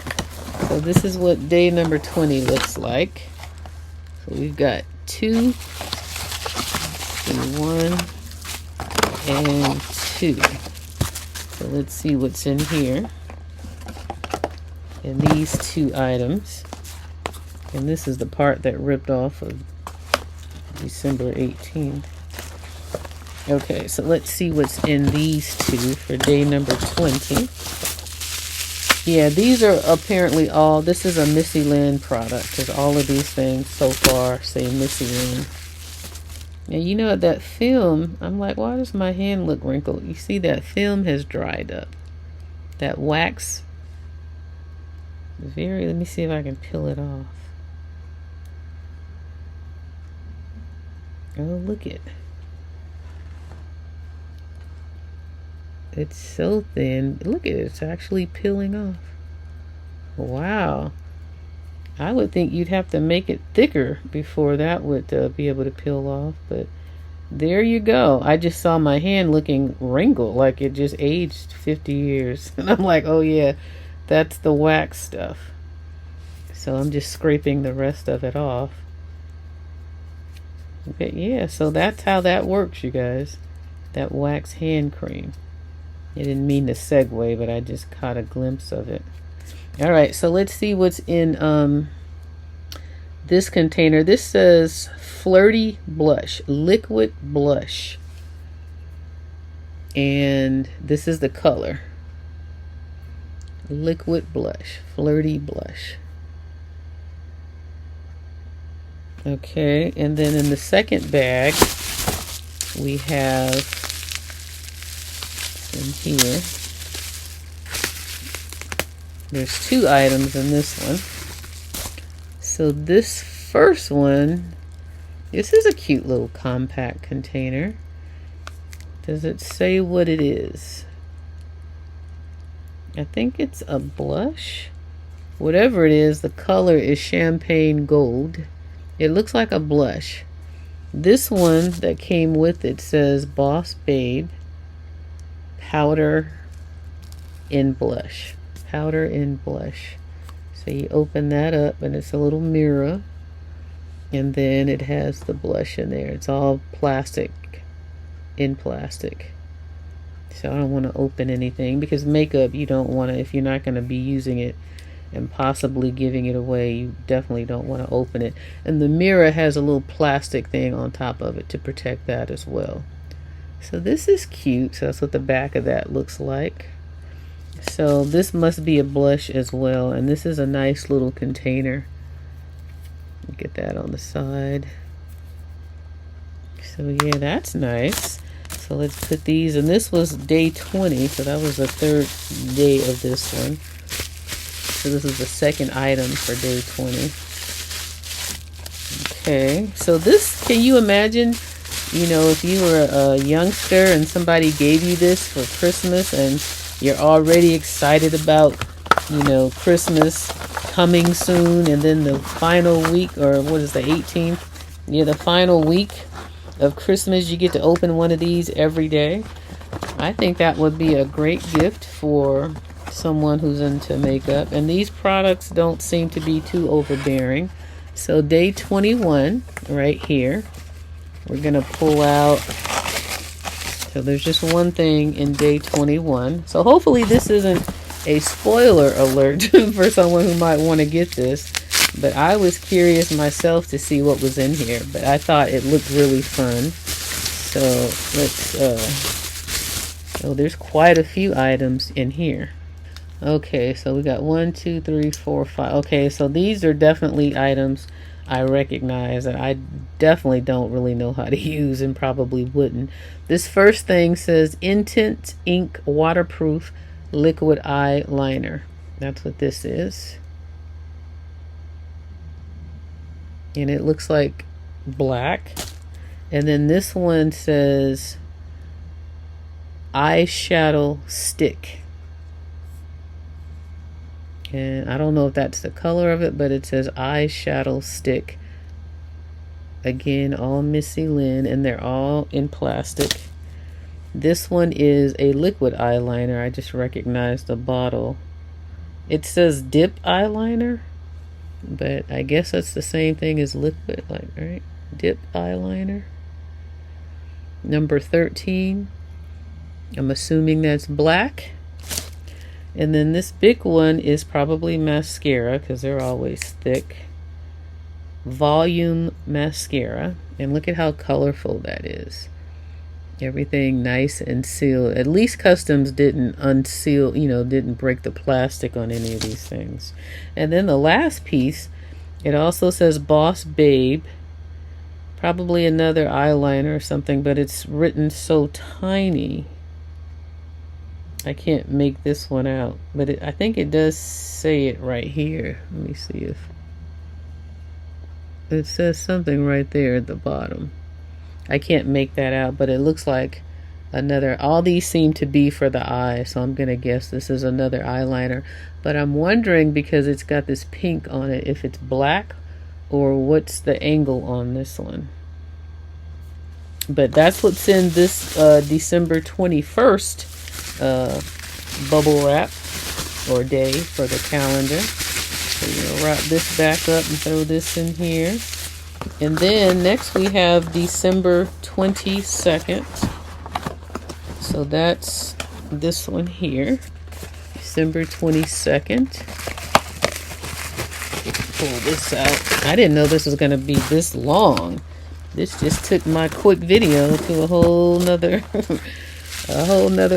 S1: So this is what day number 20 looks like. So we've got 2, 1, and 2. So let's see what's in here. And these 2 items. And this is the part that ripped off of December 18th. Okay, so let's see what's in these 2 for day number 20. Yeah, these are apparently all, this is a Misslyn product, because all of these things so far say Misslyn. And you know, that film, I'm like, why does my hand look wrinkled? You see that film has dried up. That wax, let me see if I can peel it off. Oh, look it. It's so thin. Look at it. It's actually peeling off. Wow. I would think you'd have to make it thicker before that would be able to peel off. But there you go. I just saw my hand looking wrinkled, like it just aged 50 years. And I'm like, oh yeah, that's the wax stuff. So I'm just scraping the rest of it off. But yeah, so that's how that works, you guys. That wax hand cream. I didn't mean to segue, but I just caught a glimpse of it. All right, so let's see what's in this container. This says Flirty Blush, Liquid Blush. And this is the color. Liquid Blush, Flirty Blush. Okay, and then in the second bag, we have in here, there's 2 items in this one. So this first one, this is a cute little compact container. Does it say what it is? I think it's a blush. Whatever it is, the color is champagne gold. It looks like a blush. This one that came with it says Boss Babe Powder in Blush. Powder in Blush. So you open that up and it's a little mirror. And then it has the blush in there. It's all plastic, in plastic. So I don't want to open anything because makeup, you don't want to, if you're not going to be using it and possibly giving it away, you definitely don't want to open it. And the mirror has a little plastic thing on top of it to protect that as well. So this is cute. So that's what the back of that looks like. So this must be a blush as well. And this is a nice little container. Get that on the side. So yeah, that's nice. So let's put these, and this was day 20, so that was the third day of this one. So this is the second item for day 20. Okay, so this, can you imagine, you know, if you were a youngster and somebody gave you this for Christmas and you're already excited about, you know, Christmas coming soon, and then the final week, or what is the 18th? Yeah, the final week of Christmas, you get to open one of these every day. I think that would be a great gift for someone who's into makeup. And these products don't seem to be too overbearing. So day 21 right here, we're gonna pull out, so there's just one thing in day 21. So hopefully this isn't a spoiler alert for someone who might want to get this. But I was curious myself to see what was in here. But I thought it looked really fun. So let's, oh, there's quite a few items in here. Okay, so we got 1, 2, 3, 4, 5. Okay, so these are definitely items I recognize that I definitely don't really know how to use and probably wouldn't. This first thing says Intense Ink Waterproof Liquid Eyeliner. That's what this is. And it looks like black. And then this one says eyeshadow stick. And I don't know if that's the color of it, but it says eyeshadow stick. Again, all Misslyn, and they're all in plastic. This one is a liquid eyeliner. I just recognized the bottle. It says dip eyeliner, but I guess that's the same thing as liquid, like, right? Dip eyeliner. Number 13. I'm assuming that's black. And then this big one is probably mascara, because they're always thick. Volume mascara. And look at how colorful that is. Everything nice and sealed. At least Customs didn't unseal, you know, didn't break the plastic on any of these things. And then the last piece, it also says Boss Babe. Probably another eyeliner or something, but it's written so tiny. I can't make this one out, but I think it does say it right here. Let me see if it says something right there at the bottom. I can't make that out, but it looks like another. All these seem to be for the eye, so I'm gonna guess this is another eyeliner. But I'm wondering, because it's got this pink on it, if it's black or what's the angle on this one. But that's what's in this December 21st bubble wrap or day for the calendar. So you're gonna wrap this back up and throw this in here. And then next we have December 22nd. So that's this one here. December 22nd. Pull this out. I didn't know this was gonna be this long. This just took my quick video to a whole nother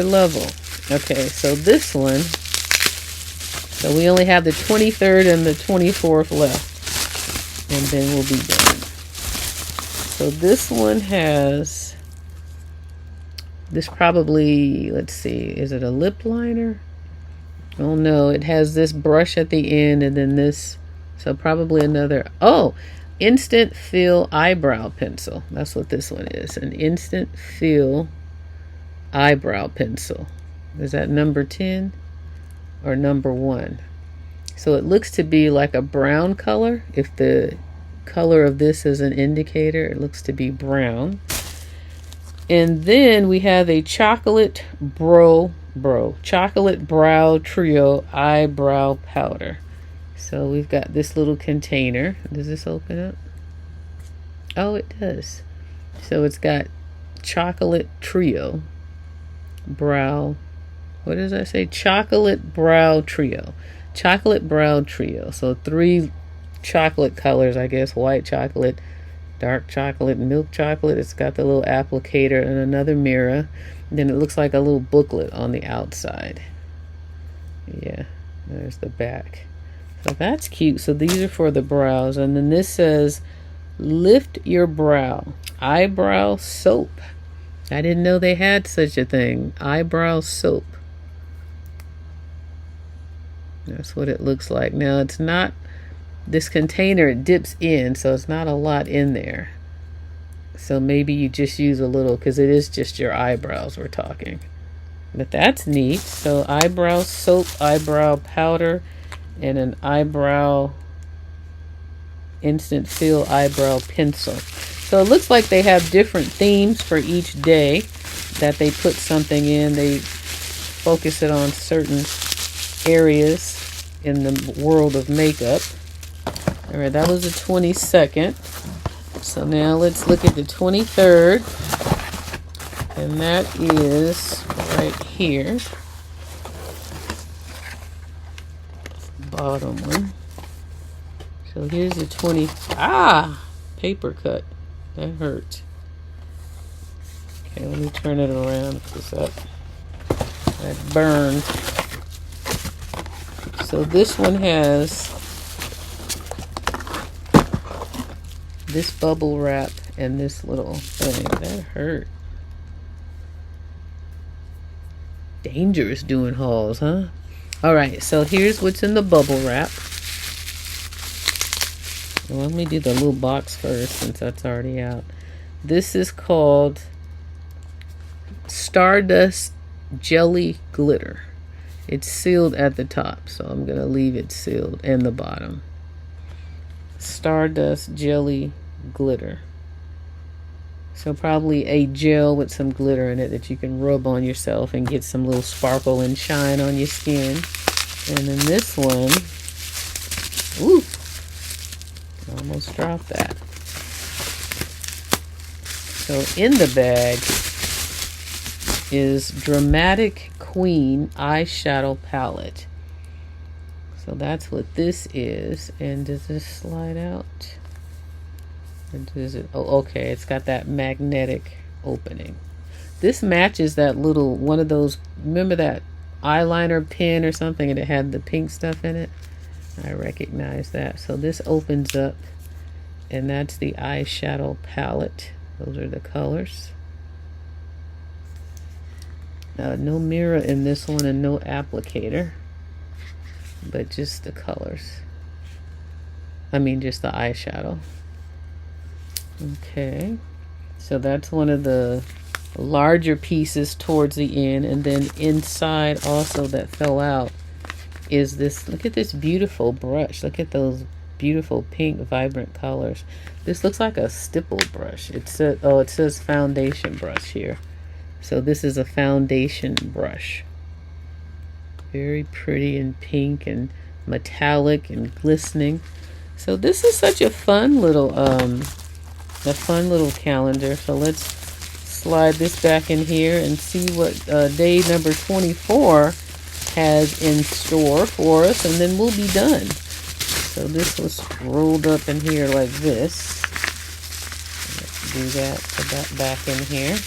S1: level. Okay, so this one, so we only have the 23rd and the 24th left, and then we'll be done. So this one has, this probably, let's see, is it a lip liner? Oh no, it has this brush at the end and then this, so probably another, oh, Instant Fill Eyebrow Pencil. That's what this one is, an Instant Fill Eyebrow Pencil. Is that number 10? or number 1. So it looks to be like a brown color. If the color of this is an indicator, it looks to be brown. And then we have a chocolate chocolate brow trio eyebrow powder. So we've got this little container. Does this open up? Oh, it does. So it's got chocolate trio brow. What does that say? Chocolate brow trio. Chocolate brow trio. So 3 chocolate colors, I guess. White chocolate, dark chocolate, milk chocolate. It's got the little applicator and another mirror. Then it looks like a little booklet on the outside. Yeah, there's the back. So that's cute. So these are for the brows. And then this says, lift your brow. Eyebrow soap. I didn't know they had such a thing. Eyebrow soap. That's what it looks like. Now it's not, this container, it dips in, so it's not a lot in there. So maybe you just use a little, because it is just your eyebrows we're talking. But that's neat. So eyebrow soap, eyebrow powder, and an eyebrow instant fill eyebrow pencil. So it looks like they have different themes for each day that they put something in. They focus it on certain areas in the world of makeup. All right, that was the 22nd. So now let's look at the 23rd. And that is right here. Bottom one. So here's the paper cut. That hurt. Okay, let me turn it around because that burned. So this one has this bubble wrap and this little thing. That hurt. Dangerous doing hauls, huh? All right, so here's what's in the bubble wrap. Well, let me do the little box first since that's already out. This is called Stardust Jelly Glitter. It's sealed at the top, so I'm going to leave it sealed, and the bottom. Stardust Jelly Glitter. So probably a gel with some glitter in it that you can rub on yourself and get some little sparkle and shine on your skin. And then this one, ooh, almost dropped that. So in the bag is Dramatic Queen eyeshadow palette. So that's what this is. And does this slide out? Or does it? Oh, okay. It's got that magnetic opening. This matches that little one of those. Remember that eyeliner pen or something, and it had the pink stuff in it? I recognize that. So this opens up, and that's the eyeshadow palette. Those are the colors. No mirror in this one and no applicator, but just the colors. I mean, just the eyeshadow. Okay, so that's one of the larger pieces towards the end, and then inside also that fell out is this. Look at this beautiful brush. Look at those beautiful pink vibrant colors. This looks like a stipple brush. It says foundation brush here. So this is a foundation brush. Very pretty and pink and metallic and glistening. So this is such a fun little calendar. So let's slide this back in here and see what day number 24 has in store for us, and then we'll be done. So this was rolled up in here like this. Let's do that, put that back in here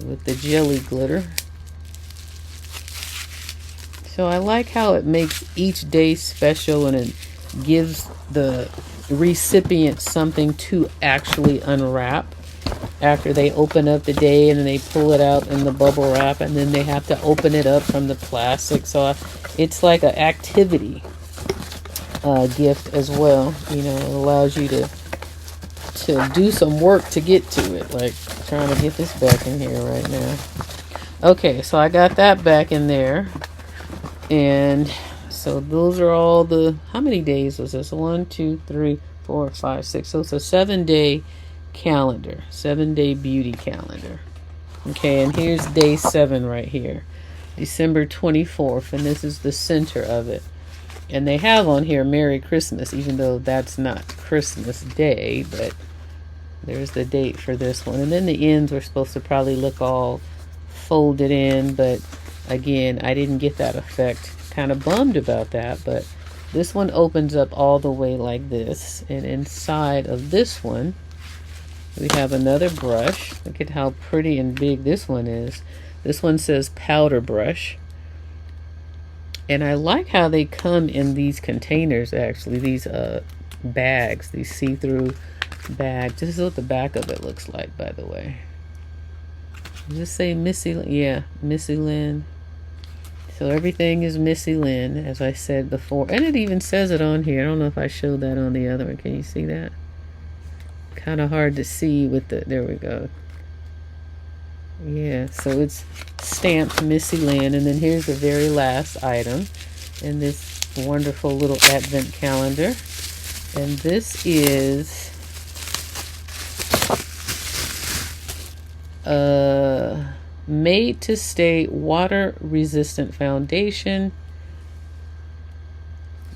S1: with the jelly glitter. So I like how it makes each day special, and it gives the recipient something to actually unwrap after they open up the day, and then they pull it out in the bubble wrap, and then they have to open it up from the plastic. So it's like an activity gift as well. You know, it allows you to do some work to get to it, like trying to get this back in here right now. Okay, so I got that back in there. And so those are all the, how many days was this? 1, 2, 3, 4, 5, 6. So it's a 7-day calendar, 7-day beauty calendar. Okay, and here's day 7 right here, December 24th, and this is the center of it. And they have on here Merry Christmas, even though that's not Christmas Day, but there's the date for this one. And then the ends were supposed to probably look all folded in, but again, I didn't get that effect. Kind of bummed about that, but this one opens up all the way like this. And inside of this one, we have another brush. Look at how pretty and big this one is. This one says powder brush. And I like how they come in these containers, actually, these bags, these see-through bags. This is what the back of it looks like, by the way. Does this say Misslyn? Yeah, Misslyn. So everything is Misslyn, as I said before. And it even says it on here. I don't know if I showed that on the other one. Can you see that? Kind of hard to see with the, there we go. Yeah, so it's stamped Misslyn, and then here's the very last item in this wonderful little advent calendar. And this is made to stay water resistant foundation.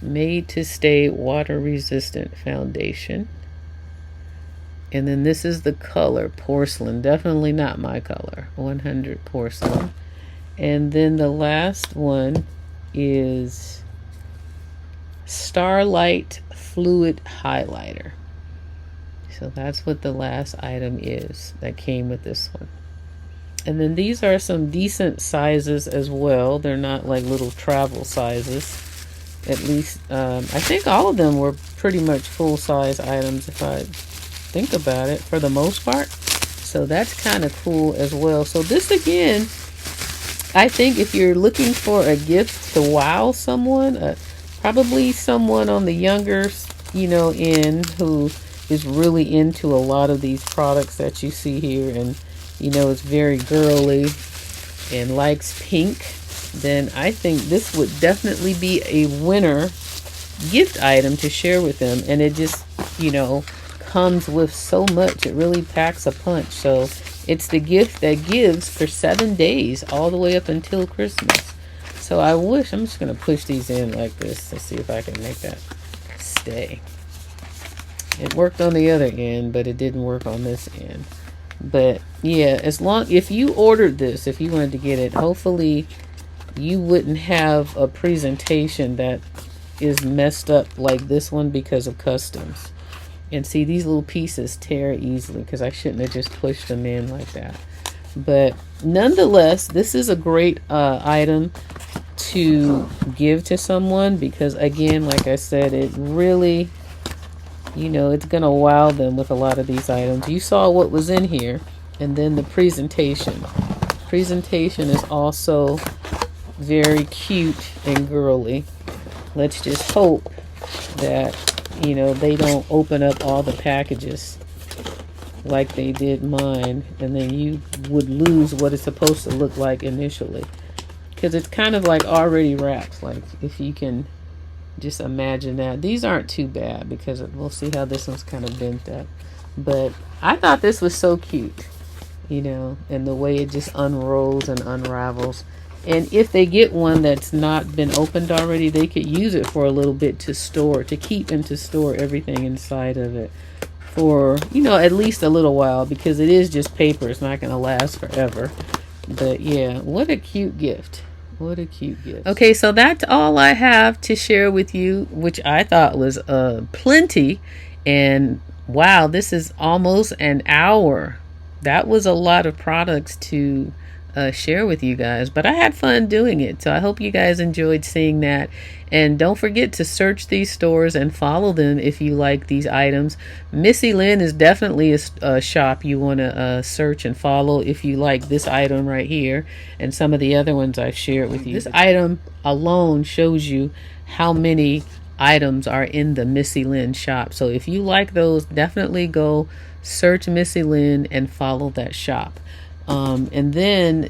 S1: Made to stay water resistant foundation. And then this is the color, porcelain. Definitely not my color. 100 porcelain. And then the last one is Starlight Fluid Highlighter. So that's what the last item is that came with this one. And then these are some decent sizes as well. They're not like little travel sizes. At least, I think all of them were pretty much full-size items if I think about it, for the most part. So that's kind of cool as well. So this, again, I think if you're looking for a gift to wow someone, probably someone on the younger, end, who is really into a lot of these products that you see here, and is very girly and likes pink, then I think this would definitely be a winner gift item to share with them. And it just, comes with so much. It really packs a punch. So it's the gift that gives for 7 days, all the way up until Christmas. So I wish, I'm just going to push these in like this to see if I can make that stay. It worked on the other end, but it didn't work on this end. But yeah, if you ordered this, if you wanted to get it, hopefully you wouldn't have a presentation that is messed up like this one because of customs. And see, these little pieces tear easily because I shouldn't have just pushed them in like that. But nonetheless, this is a great item to give to someone because, again, like I said, it really, it's going to wow them with a lot of these items. You saw what was in here, and then the presentation. Presentation is also very cute and girly. Let's just hope that they don't open up all the packages like they did mine, and then you would lose what it's supposed to look like initially, because it's kind of like already wrapped. Like, if you can just imagine that. These aren't too bad because we'll see how this one's kind of bent up, but I thought this was so cute, and the way it just unrolls and unravels. And if they get one that's not been opened already, they could use it for a little bit to keep and to store everything inside of it for, at least a little while, because it is just paper. It's not going to last forever. But yeah, what a cute gift. What a cute gift. Okay, so that's all I have to share with you, which I thought was plenty. And wow, this is almost an hour. That was a lot of products to share with you guys, but I had fun doing it. So I hope you guys enjoyed seeing that. And don't forget to search these stores and follow them if you like these items. Misslyn is definitely a shop you want to search and follow if you like this item right here and some of the other ones I've shared with you. This item alone shows you how many items are in the Misslyn shop. So if you like those, definitely go search Misslyn and follow that shop. And then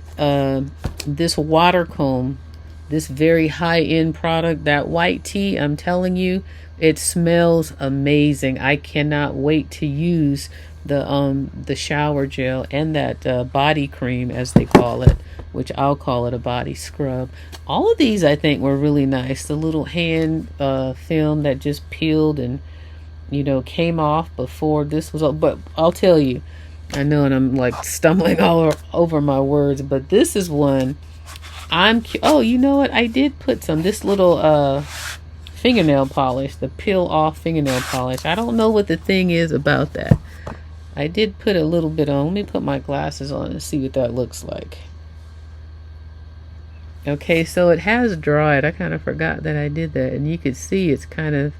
S1: this water comb this very high-end product. That white tea, I'm telling you, it smells amazing. I cannot wait to use the shower gel and that body cream, as they call it, which I'll call it a body scrub. All of these I think were really nice. The little hand film that just peeled and, you know, came off before this was all. But I'll tell you, I know, and I'm like stumbling all over my words, but this is one oh, you know what? I did put this little fingernail polish, the peel off fingernail polish. I don't know what the thing is about that. I did put a little bit on. Let me put my glasses on and see what that looks like. Okay, so it has dried. I kind of forgot that I did that, and you could see it's kind of,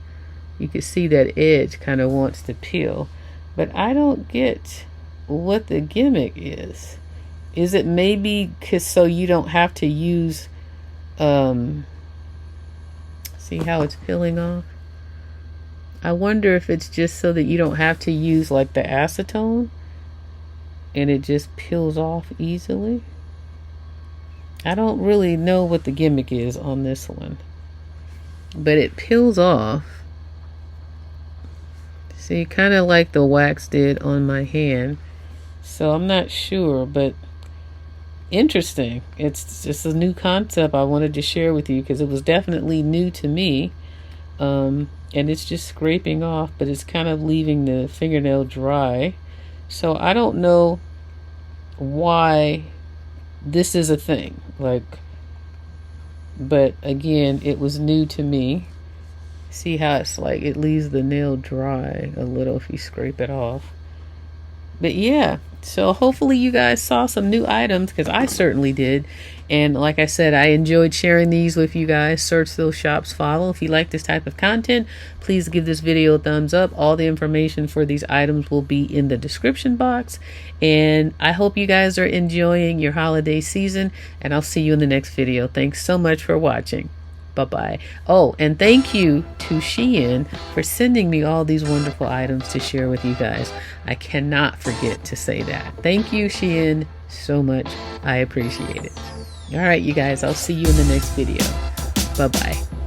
S1: you could see that edge kind of wants to peel, but I don't get what the gimmick is. Is it maybe so you don't have to use see how it's peeling off? I wonder if it's just so that you don't have to use like the acetone and it just peels off easily. I don't really know what the gimmick is on this one, but it peels off. See, kind of like the wax did on my hand. So I'm not sure, but interesting. It's just a new concept I wanted to share with you because it was definitely new to me. And it's just scraping off, but it's kind of leaving the fingernail dry. So I don't know why this is a thing, like, but again, it was new to me. See how it's like it leaves the nail dry a little if you scrape it off. But yeah, so hopefully you guys saw some new items, because I certainly did. And like I said, I enjoyed sharing these with you guys. Search those shops, follow. If you like this type of content, please give this video a thumbs up. All the information for these items will be in the description box. And I hope you guys are enjoying your holiday season, and I'll see you in the next video. Thanks so much for watching. Bye-bye. Oh, and thank you to Shein for sending me all these wonderful items to share with you guys. I cannot forget to say that. Thank you, Shein, so much. I appreciate it. All right, you guys, I'll see you in the next video. Bye-bye.